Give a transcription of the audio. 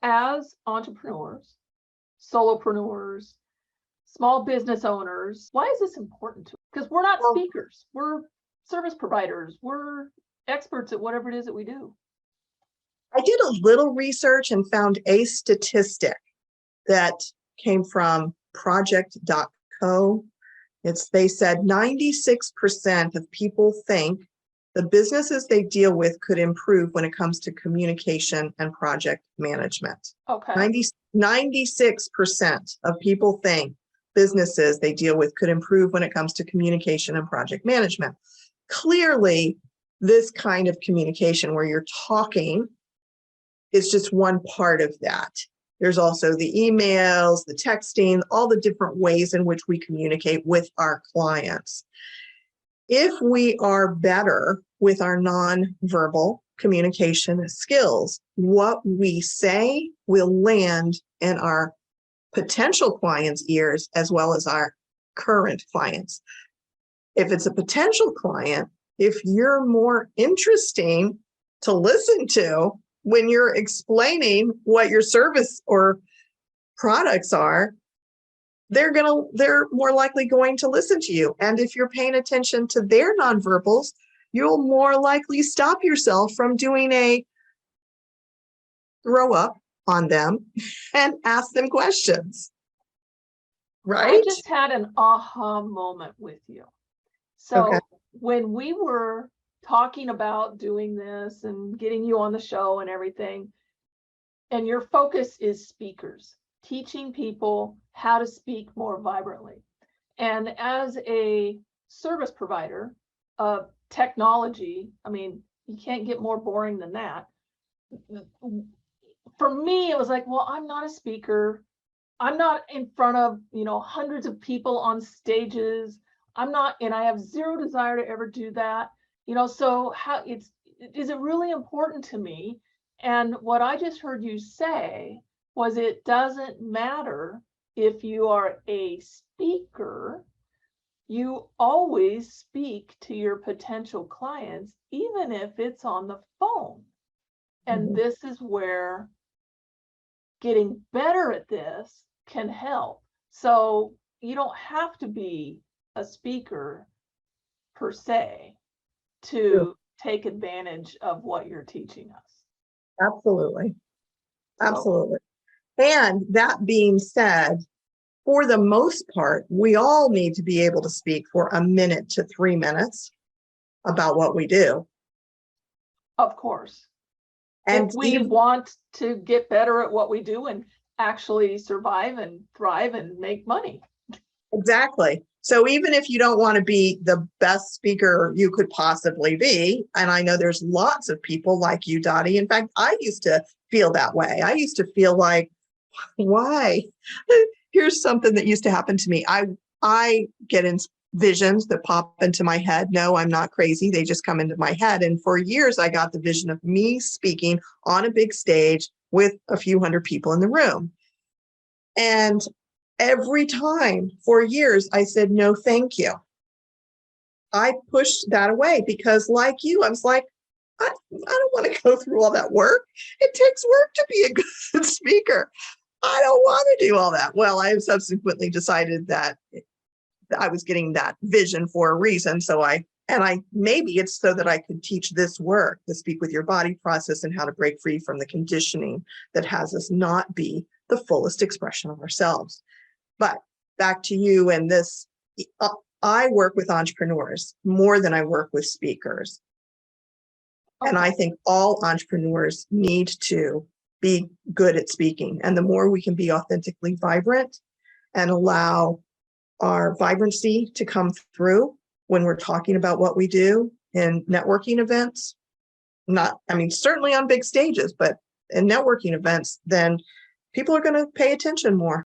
as entrepreneurs, solopreneurs, small business owners, why is this important to us? Because we're not speakers, we're service providers, we're experts at whatever it is that we do. I did a little research and found a statistic that came from project.co. They said 96% of people think the businesses they deal with could improve when it comes to communication and project management. Okay. 96% of people think businesses they deal with could improve when it comes to communication and project management. Clearly, this kind of communication where you're talking is just one part of that. There's also the emails, the texting, all the different ways in which we communicate with our clients. If we are better with our nonverbal communication skills, what we say will land in our potential clients' ears as well as our current clients. If it's a potential client, if you're more interesting to listen to when you're explaining what your service or products are, they're more likely going to listen to you. And if you're paying attention to their nonverbals, you'll more likely stop yourself from doing a throw up on them and ask them questions. Right? I just had an aha moment with you. So okay. When we were talking about doing this and getting you on the show and everything, and your focus is speakers, teaching people how to speak more vibrantly. And as a service provider of technology, I mean, you can't get more boring than that. For me, it was like, well, I'm not a speaker. I'm not in front of, hundreds of people on stages. I'm not, and I have zero desire to ever do that. So is it really important to me? And what I just heard you say was it doesn't matter if you are a speaker, you always speak to your potential clients, even if it's on the phone. And this is where getting better at this can help. So you don't have to be a speaker per se to take advantage of what you're teaching us. Absolutely. And that being said, for the most part, we all need to be able to speak for 1 minute to 3 minutes about what we do. Of course. And if we want to get better at what we do and actually survive and thrive and make money. Exactly. So even if you don't want to be the best speaker you could possibly be, and I know there's lots of people like you, Dotty. In fact, I used to feel that way. I used to feel like, why? Here's something that used to happen to me. I get in visions that pop into my head. No, I'm not crazy. They just come into my head. And for years, I got the vision of me speaking on a big stage with a few hundred people in the room. And every time for years, I said, no, thank you. I pushed that away because like you, I was like, I don't want to go through all that work. It takes work to be a good speaker. I don't want to do all that. Well, I subsequently decided that I was getting that vision for a reason. So maybe it's so that I could teach this work, the speak with your body process and how to break free from the conditioning that has us not be the fullest expression of ourselves. But back to you and this, I work with entrepreneurs more than I work with speakers. Okay. And I think all entrepreneurs need to be good at speaking. And the more we can be authentically vibrant and allow our vibrancy to come through when we're talking about what we do in networking events, certainly on big stages, but in networking events, then people are going to pay attention more.